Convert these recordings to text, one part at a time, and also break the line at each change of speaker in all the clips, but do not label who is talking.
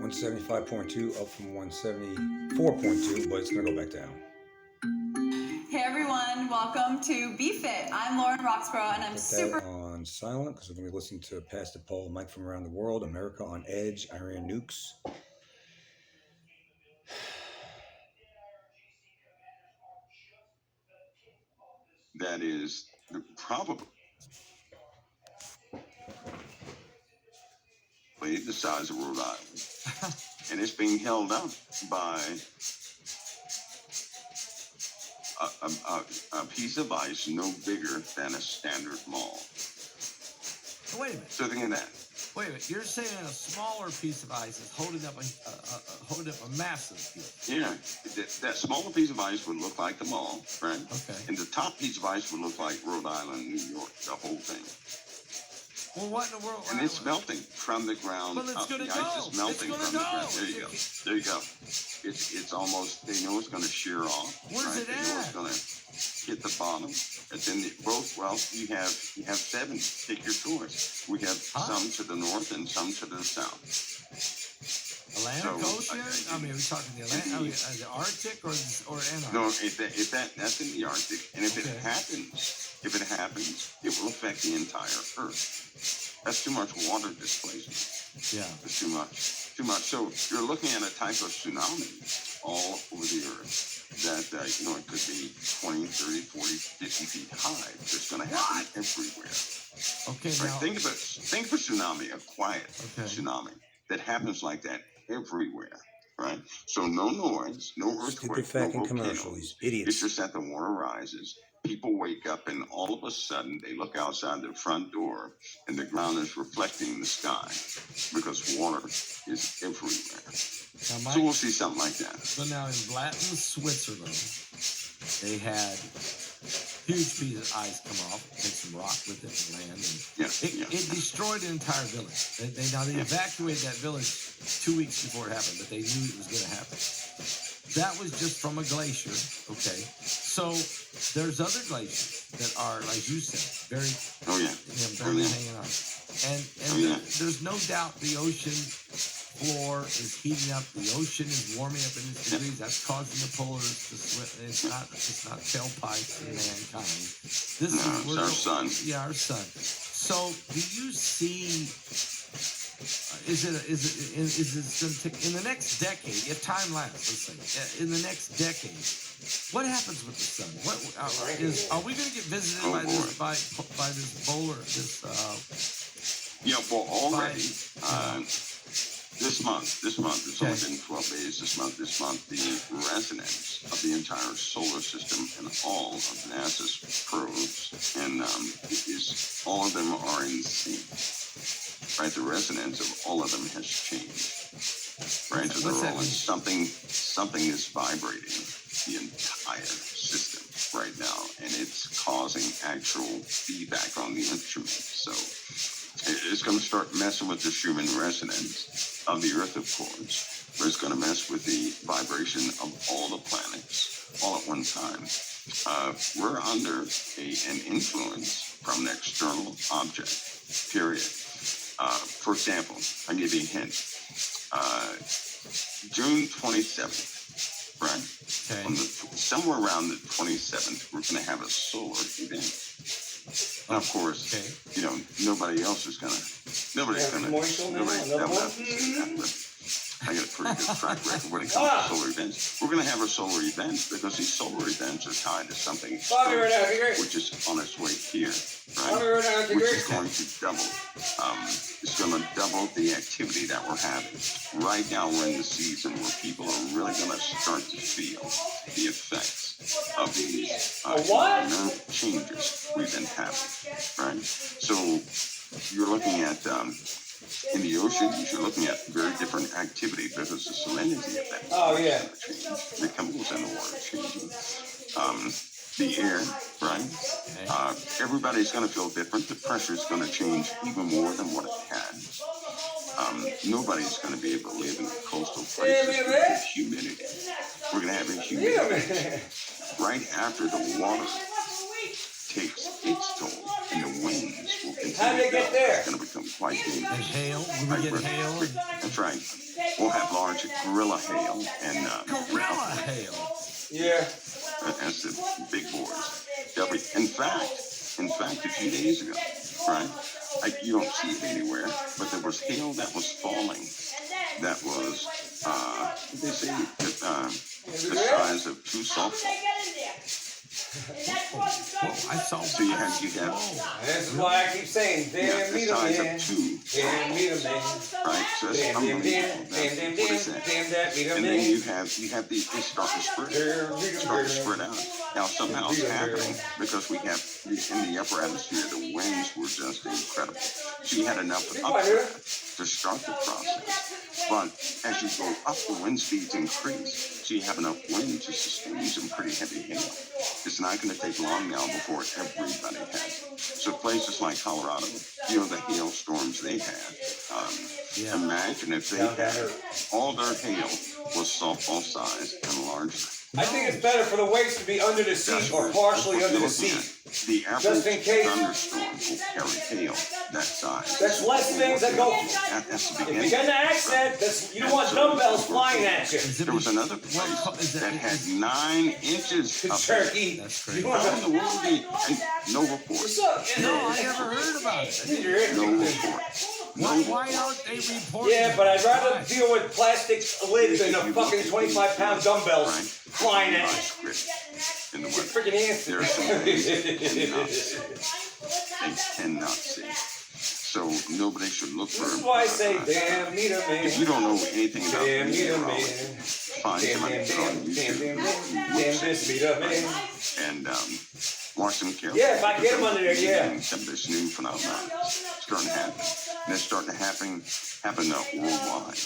175.2 up from 174.2, but it's going to go back down.
Hey everyone, welcome to Be Fit. I'm Lauren Roxborough and I'm
Put
super
that on silent because we're going to be listening to Pastor Paul, Mike from around the world, America on Edge, Iran Nukes.
That is probably the size of Rhode Island. And it's being held up by a piece of ice no bigger than a standard mall.
Wait a minute.
So think of that.
Wait a minute. You're saying a smaller piece of ice is holding up a massive piece.
Yeah. That smaller piece of ice would look like the mall, right?
Okay.
And the top piece of ice would look like Rhode Island, New York, the whole thing.
Well, what in the world?
And it's melting from the ground
Well, it's
up.
going to
The
go.
ice is melting
It's
from
going to
the
go.
ground. There you go. There you go. It's almost, they know it's going to shear off.
Where's it
They know it's
at?
going to hit the bottom. And then you have seven. Take your choice. We have some to the north and some to the south.
Atlantic Ocean? I mean, are we talking the Atlantic, the Arctic or Antarctic?
No, that's in the Arctic. And if it happens, it will affect the entire Earth. That's too much water displacement.
Yeah.
It's too much. Too much. So you're looking at a type of tsunami all over the Earth that, it could be 20, 30, 40, 50 feet high. It's going to happen everywhere.
Okay,
Right?
now.
Think of a tsunami, a quiet tsunami that happens like that everywhere. Right? So no noise, no earthquake, no volcano.
Idiots.
It's just that the water rises. People wake up and all of a sudden they look outside their front door and the ground is reflecting the sky because water is everywhere.
Now,
So we'll see something like that.
But now in Blatten, Switzerland, they had huge piece of ice come off, take some rock with it and land. And it destroyed an entire village. They evacuated that village 2 weeks before it happened, but they knew it was going to happen. That was just from a glacier, okay? So there's other glaciers that are, like you said, very barely hanging on. And there's no doubt the ocean floor is heating up. The ocean is warming up in its degrees. That's causing the polars to slip. It's not tailpipes in mankind. This is
our sun.
Yeah, our sun. So do you see? Is it going to take in the next decade? If time lasts, let's say, in the next decade, what happens with the sun? Are we going to get visited by this bowler?
Already. This month, it's only been 12 days this month, the resonance of the entire solar system and all of NASA's probes, and all of them are in sync, right? The resonance of all of them has changed, right? So they're all in something is vibrating the entire system right now, and it's causing actual feedback on the instrument. So it's going to start messing with the Schumann resonance of the Earth, of course, but it's going to mess with the vibration of all the planets all at one time. We're under an influence from an external object, period. For example, I'll give you a hint. June 27th, right? Okay. Somewhere around the 27th, we're going to have a solar event. And of course, nobody's I got a pretty good track record when it comes to solar events. We're going to have our solar events because these solar events are tied to something which is on its way here, right? Which is going to double. It's going to double the activity that we're having. Right now, we're in the season where people are really going to start to feel the effects of these environmental changes we've been having, right? So you're looking at in the ocean, you're looking at very different activity because the salinity of that water is going to change. The chemicals in the water are changing. The air, right? Everybody's going to feel different. The pressure is going to change even more than what it had. Nobody's going to be able to live in coastal places with humidity. We're going to have a humidity right after the water takes its toll, and the winds will continue.
How'd they get there?
It's going to become quite dangerous.
And hail? Will we get hail?
That's right. We'll have large gorilla hail and
Gorilla hail.
Yeah.
as the big boys. In fact, a few days ago, right? You don't see it anywhere, but there was hail that was falling. That was, they say, the size of 2 softballs.
Whoa, I saw.
So you have.
This is why I keep saying, damn,
the
meet 'em,
size
man.
of 2.
Damn, meet 'em, man.
Right, so that's
Damn,
unbelievable.
damn,
What is that?
damn, that, meet 'em,
And then
man.
you have they start to spread out. Now somehow it's happening because we have in the upper atmosphere the winds were just incredible. So you had enough updraft to start the process. But as you go up, the wind speeds increase. So you have enough wind to sustain some pretty heavy hail. It's not going to take long now before everybody has it. So places like Colorado, the hailstorms they had. Imagine if they had all their hail was softball size and larger.
I think it's better for the waves to be under the seat or partially under the seat.
The
Just in
average
case.
thunderstorm will carry hail that size.
That's less things that go.
That's the
If
beginning.
you're gonna accent, you don't want dumbbells flying at you.
There was another place that had 9 inches of
Turkey.
That's crazy.
You want
How in the world did no report?
What's up?
No, I never heard about it.
No report.
Why aren't they reporting?
Yeah, but I'd rather
Why?
deal with plastic lids than a fucking 25-pound dumbbells flying at you.
Script in the
Your
weather.
freaking hands.
There are some things they cannot see. They cannot see. So nobody should look for
This is
them.
why I say, damn, meet 'em, man.
If you don't know anything about
Damn, meet 'em,
meteorology,
man.
find
Damn,
somebody
damn,
to go on
damn, damn, damn,
YouTube,
damn, this meet up, man.
and watch them carefully.
Yeah, if I get 'em under there, yeah.
Some of this new phenomenon starting to happen. And it's starting to happen worldwide.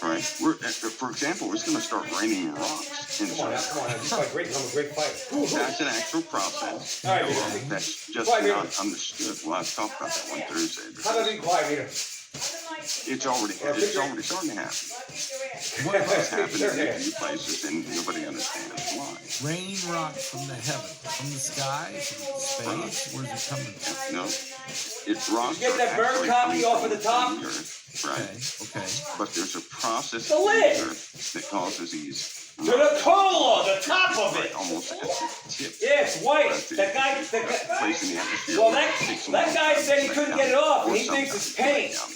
Right? For example, it's going to start raining rocks in
Come on now,
China.
come on now. This is great. I'm a great fighter.
That's an actual process.
All right, man.
That's just
Quiet,
not
man.
understood. Well, I've talked about that one Thursday.
How about be quiet, Peter?
It's already starting to happen.
What
It's
about
happening in a few places, and nobody understands why.
rain rock from the heaven, from the sky, from space? Where's it coming from?
No, it's rocks.
Did you get that burn
actually
copy
coming
off of the
from
top?
the earth, right?
Okay.
But there's a process
The
in
lid.
the earth that causes these
To the cola, the top of it.
almost at the tip.
Yeah, it's white. That guy,
Place in the atmosphere.
well,
where it takes
that
them
guy
long
said he
to
couldn't
break
get it
down,
off, and
or
he thinks
sometimes
it's
they break
paint.
down.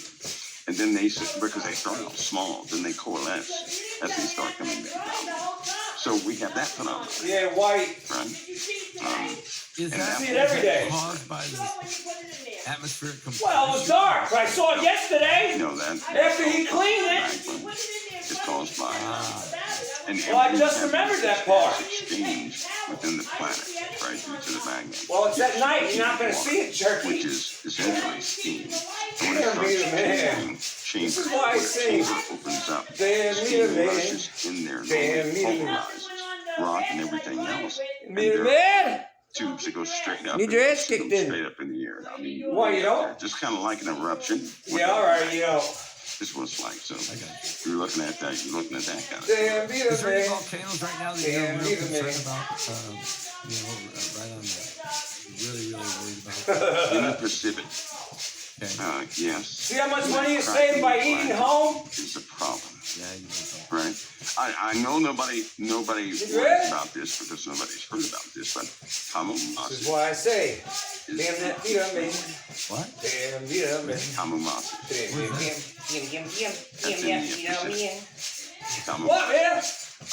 And then because they start out small, then they coalesce as they start coming back down. So we have that phenomenon,
Yeah, white.
right?
Is
And
that
see it every day.
caused by the atmospheric compression?
Well, it was dark. But I saw it yesterday.
You know that
After he cleaned it.
magma is caused by an
Well, I just remembered that part.
exchange within the planet, right, due to the magma.
Well, it's at night. You're not going to see it,
Which
Turkey.
is essentially steam. So when it
Damn,
starts
man, man.
changing,
This is why I
when
say,
the chamber opens up,
damn,
steam
man.
rushes in there,
Damn,
normally
man.
pulverizes rock and everything else. And
Meet
there
a
are
man.
tubes that go straight up.
Need your ass kicked in.
Straight up in the air. I mean,
Why, you don't?
just kind of like an eruption.
Yeah, all right, you know.
This is what it's like. So
I got it.
you're looking at that. You're looking at that kind of
Damn, meet
Is
a
there any
man.
volcanoes right now that
Damn,
you're real
neither,
concerned
man.
about? Right on the, really worried about.
stuff. In the Pacific,
Okay.
yes.
See how much money you save by eating home?
Is a problem,
Yeah, you know.
right? I know nobody worries about this because nobody's heard about this, but
This is
Kamumasi
why I say, damn
is
that meet a man.
What?
Damn, meet a man.
Kamumasi.
Damn,
Kamumasi.
What, man?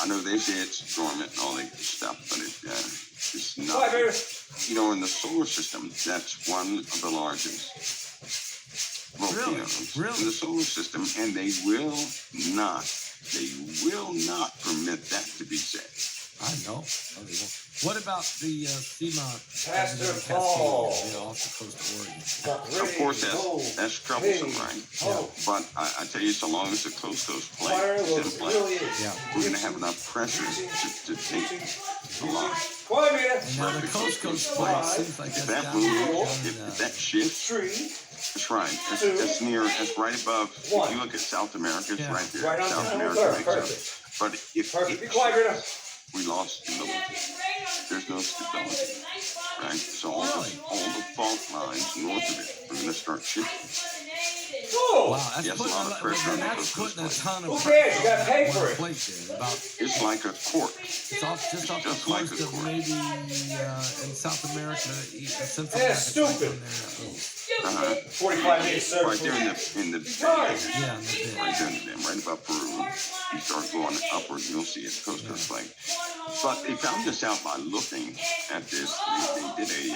I know they say it's dormant and all that good stuff, but it's
What,
not.
baby?
In the solar system, that's one of the largest volcanoes
Really?
in the solar system, and they will not permit that to be said.
I know. No, they won't. What about the SEMA?
Pastor Paul.
Off the coast of Oregon.
Of course, that's troublesome, right?
Oh,
But I tell you, so long as the coast goes
fire
plate,
was really is.
Yeah.
we're going to have enough pressure to take a lot.
Quiet, man.
And now the coast plate seems like
If
that's
that
down
moves,
in,
if that shifts,
Three.
that's right. It's right above. If you look at South America, it's
Yeah.
right there.
Right on
South
time.
America makes up.
Perfect.
But if
Perfect. Be quiet, Rita.
we lost stability. There's no stability, right? So all the fault lines north of it are going to start shifting.
Wow, that's
Yes,
putting
a lot of pressure on the
that's
coast
putting a ton of
Who
pressure
cares? You gotta
on
pay
that
for
one
it.
plate there. About
It's like a cork.
it's off just off the
just like
coast
a
of
cork.
maybe in South America, Central
Yeah,
America,
stupid.
Uh-huh.
45 minutes surf.
Right there in the
Yeah,
right there in the dam, right above Peru. You start going upward, you'll see it coast to plate. But they found this out by looking at this. They did it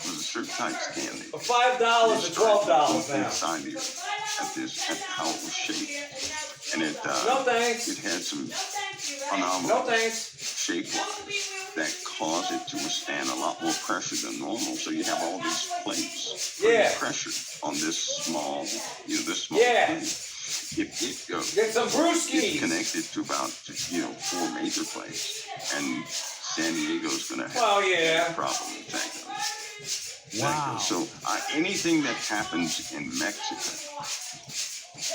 was a certain type scan.
For $5 to $12 now.
Inside the earth at how it was shaped, and it
No thanks.
it had some
No
phenomenal
thanks.
shape lines that cause it to withstand a lot more pressure than normal. So you have all these plates
Yeah.
pressure on this small, this small
Yeah.
plate. If it goes,
Get some
it's
brewskis.
connected to about 4 major plates, and San Diego's going to have
Well, yeah.
a problem with that.
wow.
So anything that happens in Mexico,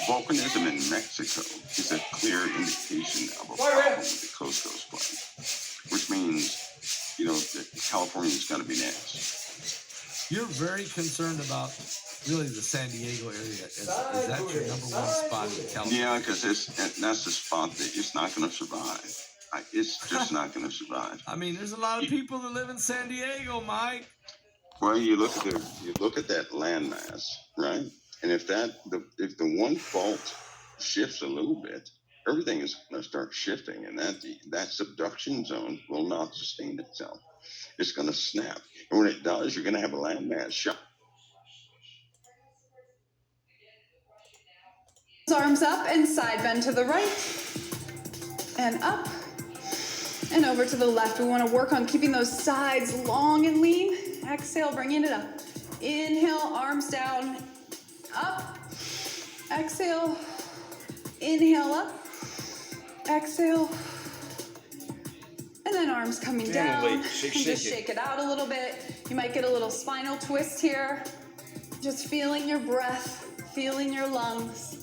volcanism in Mexico is a clear indication of a problem with the coast plate, which means, that California is going to be next.
You're very concerned about really the San Diego area. Is that your number one spot in California?
Yeah, because that's the spot that it's not going to survive. It's just not going to survive.
I mean, there's a lot of people that live in San Diego, Mike.
Well, you look at that landmass, right? And if the one fault shifts a little bit, everything is going to start shifting, and that subduction zone will not sustain itself. It's going to snap, and when it does, you're going to have a landmass shock.
Arms up and side bend to the right and up and over to the left. We want to work on keeping those sides long and lean. Exhale, bringing it up. Inhale, arms down, up. Exhale, inhale up. Exhale. And then arms coming down. And just shake it out a little bit. You might get a little spinal twist here. Just feeling your breath, feeling your lungs.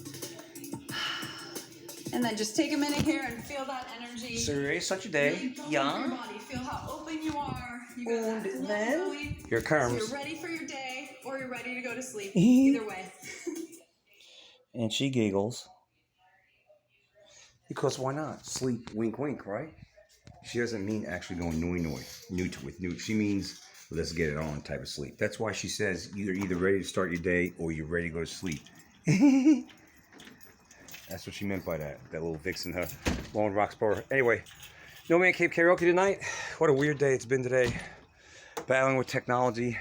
And then just take a minute here and feel that energy.
So you're ready to start your day.
Really go
Yeah.
through your body. Feel how open you are. You got that
And
flow
then
going.
here it
So
comes.
you're ready for your day, or you're ready to go to sleep. Either way.
And she giggles. Because why not? Sleep, wink, wink, right? She doesn't mean actually going with. She means let's get it on type of sleep. That's why she says you're either ready to start your day or you're ready to go to sleep. That's what she meant by that little vixen, her Lauren Roxborough. Anyway, No Man Cave Karaoke tonight. What a weird day it's been today. Battling with technology.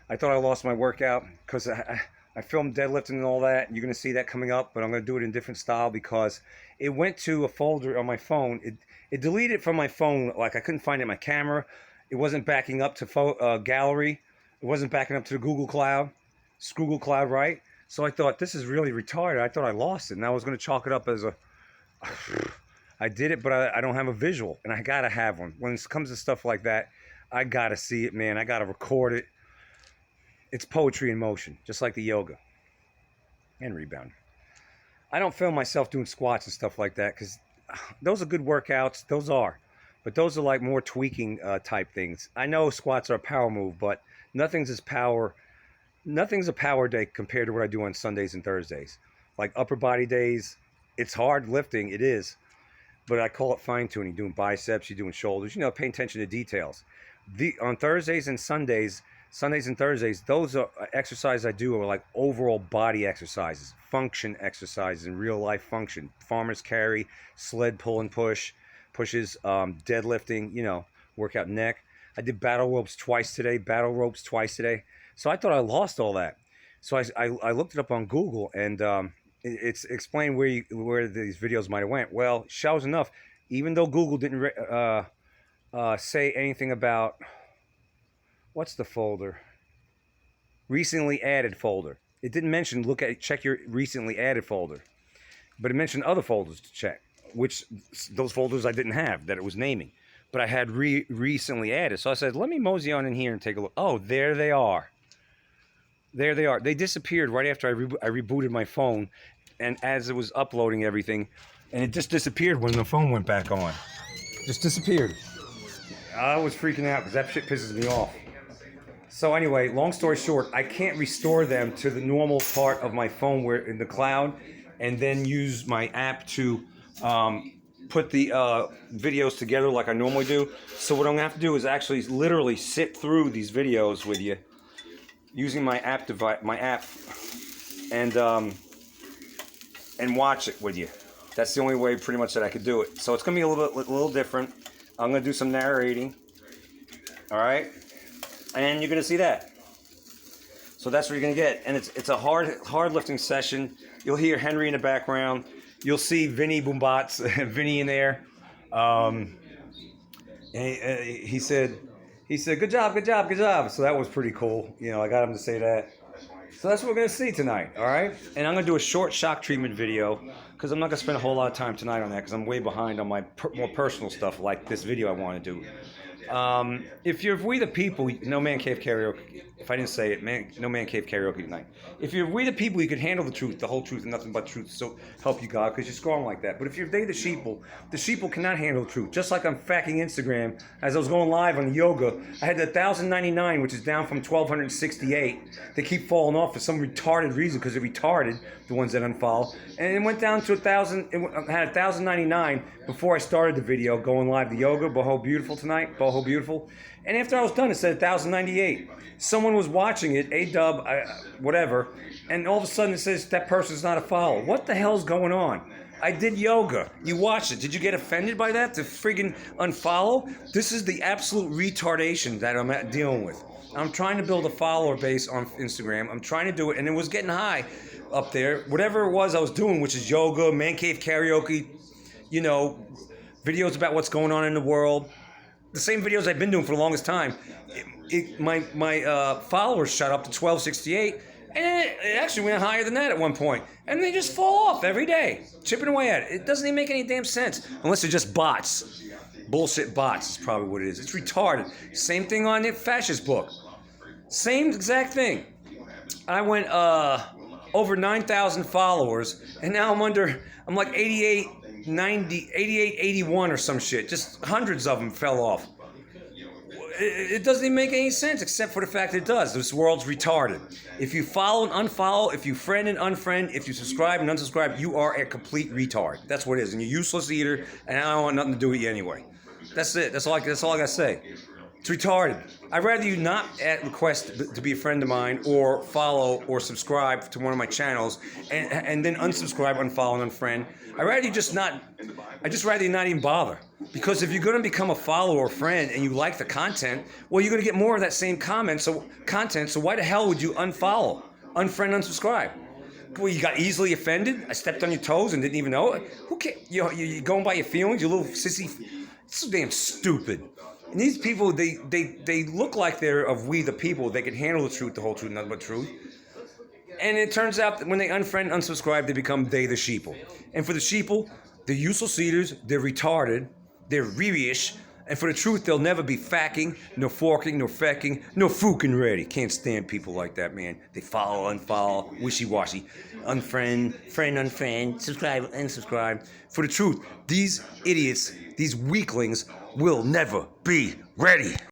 I thought I lost my workout because I filmed deadlifting and all that. You're going to see that coming up, but I'm going to do it in a different style because it went to a folder on my phone. It deleted from my phone. Like I couldn't find it in my camera. It wasn't backing up to gallery. It wasn't backing up to the Google Cloud. It's Google Cloud, right? So I thought, this is really retarded. I thought I lost it. And I was going to chalk it up as I did it, but I don't have a visual. And I got to have one. When it comes to stuff like that, I got to see it, man. I got to record it. It's poetry in motion, just like the yoga and rebound. I don't film myself doing squats and stuff like that because those are good workouts. Those are. But those are like more tweaking type things. I know squats are a power move, but nothing's a power day compared to what I do on Sundays and Thursdays. Like upper body days, it's hard lifting, it is. But I call it fine tuning, doing biceps, you're doing shoulders, paying attention to details. On Thursdays and Sundays and Thursdays, those are exercises I do are like overall body exercises, function exercises in real life function. Farmer's carry, sled pull and pushes, deadlifting, work out neck. I did battle ropes twice today. So I thought I lost all that. So I looked it up on Google, and it's explained where these videos might have went. Well, shows enough. Even though Google didn't say anything about what's the folder? Recently added folder. It didn't mention check your recently added folder, but it mentioned other folders to check, which those folders I didn't have that it was naming, but I had recently added. So I said, let me mosey on in here and take a look. Oh, there they are. There they are. They disappeared right after I rebooted my phone, and as it was uploading everything, and it just disappeared when the phone went back on. Just disappeared. I was freaking out because that shit pisses me off. So anyway, long story short, I can't restore them to the normal part of my phone where in the cloud, and then use my app to put the videos together like I normally do. So what I'm gonna have to do is actually literally sit through these videos with you using my app and watch it with you. That's the only way pretty much that I could do it. So it's gonna be a little different. I'm gonna do some narrating. All right, and you're gonna see that. So that's what you're gonna get, and it's a hard lifting session. You'll hear Henry in the background. You'll see Vinny Boombots, Vinny in there. And he said, good job. So that was pretty cool. You know, I got him to say that. So that's what we're gonna see tonight, all right? And I'm gonna do a short shock treatment video because I'm not gonna spend a whole lot of time tonight on that because I'm way behind on my more personal stuff like this video I want to do. If you're We the People, no man cave karaoke. If I didn't say it, no man cave karaoke tonight. If you're We the People, you can handle the truth, the whole truth, and nothing but truth. So help you God, because you're strong like that. But if you're they the sheeple cannot handle the truth. Just like on fucking Instagram, as I was going live on yoga, I had the 1,099, which is down from 1,268. They keep falling off for some retarded reason because they're retarded, the ones that unfollow. And it went down to 1,000. I had 1,099 before I started the video going live the yoga. Boho Beautiful tonight. Boho Beautiful. And after I was done, it said 1,098. Someone was watching it, A-dub, whatever, and all of a sudden it says that person's not a follower. What the hell's going on? I did yoga. You watched it. Did you get offended by that? To friggin' unfollow? This is the absolute retardation that I'm dealing with. I'm trying to build a follower base on Instagram. I'm trying to do it, and it was getting high up there. Whatever it was I was doing, which is yoga, man cave karaoke, you know, videos about what's going on in the world. The same videos I've been doing for the longest time. My followers shot up to 1,268, and it actually went higher than that at one point. And they just fall off every day, chipping away at it. It doesn't even make any damn sense, unless they're just bots. Bullshit bots is probably what it is. It's retarded. Same thing on the fascist book. Same exact thing. I went over 9,000 followers, and now I'm like 88, 90, 88, 81 or some shit. Just hundreds of them fell off. It doesn't even make any sense except for the fact that it does. This world's retarded. If you follow and unfollow, if you friend and unfriend, if you subscribe and unsubscribe, you are a complete retard. That's what it is. And you're useless either, and I don't want nothing to do with you anyway. That's it. That's all I gotta say. It's retarded. I'd rather you not request to be a friend of mine or follow or subscribe to one of my channels and then unsubscribe, unfollow, and unfriend. I'd rather you just not even bother. Because if you're going to become a follower or friend and you like the content, well, you're going to get more of that same content. So why the hell would you unfollow, unfriend, unsubscribe? Well, you got easily offended? I stepped on your toes and didn't even know it? Who cares? You're going by your feelings, you little sissy. It's so damn stupid. And these people, they look like they're of We the People. They can handle the truth, the whole truth, nothing but truth. And it turns out that when they unfriend, unsubscribe, they become they the sheeple. And for the sheeple, they're useless eaters, they're retarded, they're reary-ish, and for the truth, they'll never be facking, no forking, no fecking, no fucking ready. Can't stand people like that, man. They follow, unfollow, wishy-washy, unfriend, friend, unfriend, subscribe, unsubscribe. For the truth, these idiots, these weaklings will never be ready.